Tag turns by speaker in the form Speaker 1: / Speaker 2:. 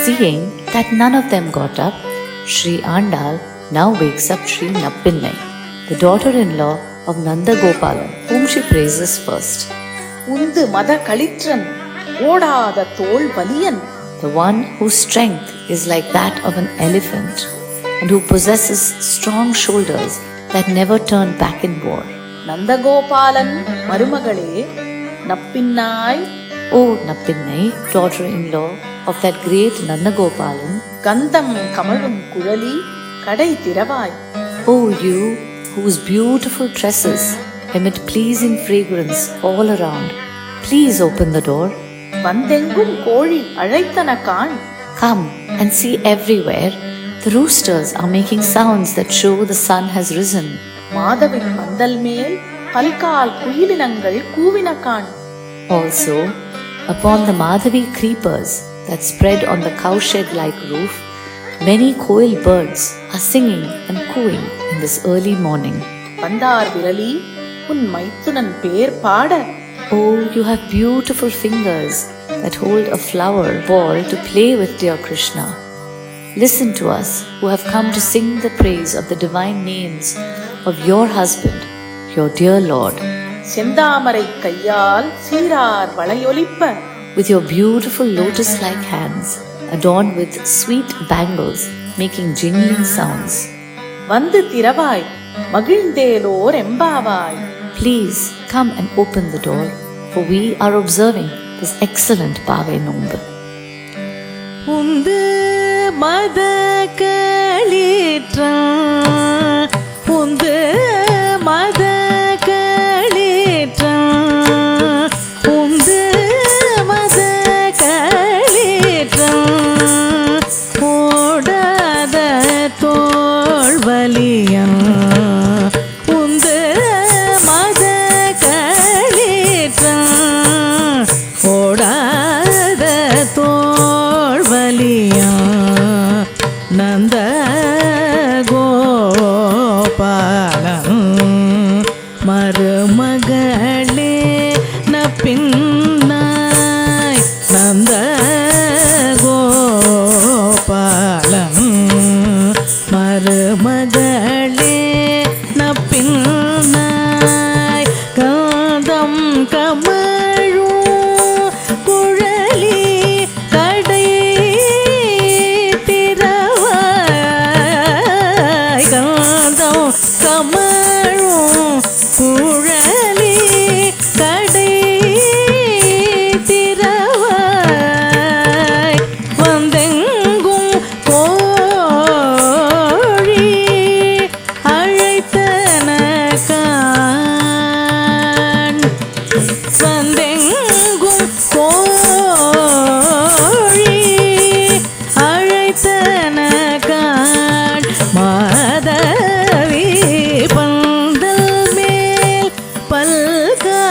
Speaker 1: Seeing that none of them got up, Sri Andal now wakes up Sri Nappinnai, the daughter-in-law of Nandagopalan, whom she praises first.
Speaker 2: உந்து மத களிற்றன் ஓடாத தோள் வலியன்,
Speaker 1: the one whose strength is like that of an elephant and who possesses strong shoulders that never turn back in war.
Speaker 2: Nandagopalan மருமகளே நப்பின்னாய்,
Speaker 1: O Nappinnai, daughter-in-law of that great Nandagopalan,
Speaker 2: கந்தம் கமழும் குழலி கடை திறவாய்.
Speaker 1: O you whose beautiful tresses emit pleasing fragrance all around, please open the door.
Speaker 2: வந்தெங்கும் கோழி அழைத்தன காண்,
Speaker 1: Come and see everywhere the roosters are making sounds that show the sun has risen.
Speaker 2: மாதவின் பந்தல் மேல் பல்கால் குயிலினங்கள் கூவின காண்.
Speaker 1: Also, upon the Madhavi creepers that spread on the cowshed-like roof, many koil birds are singing and cooing in this early morning.
Speaker 2: வந்தார் விரலி உன் மைத்துனன் பேர் பாட,
Speaker 1: Oh, you have beautiful fingers that hold a flower ball to play with, dear Krishna. Listen to us who have come to sing the praise of the divine names of your husband, your dear Lord.
Speaker 2: செந்தாமரை கையால் சீரார் வளையொலிப்ப,
Speaker 1: With your beautiful lotus-like hands adorned with sweet bangles making jingling sounds.
Speaker 2: வந்து திறவாய் மகிழ்ந்தேலோர் எம்பாவாய்.
Speaker 1: Please come and open the door, for we are observing this excellent Pave Nombu.
Speaker 3: உந்து மத களிற்றான், உந்து மத களிற்றான், உந்து மத களிற்றான், ஓடாத தோள் வலியன், உந்து மத களிற்றான், ஓடாத தோள் வலியன், நந்த கோபாலன் மருமகளே நப்பின்னாய், நந்த கோபாலன் மருமகளே நப்பின்னாய், காந்தம் கமழும் குழலி கடை திறவாய், காந்தம் கமழும் குழலி கடை திறவாய், வந்தெங்கும் கோழி அழைத்தன காண், வந்தெங்கும் கோழி அழைத்தன காண், மாதவி பந்தல் மேல் பல்கா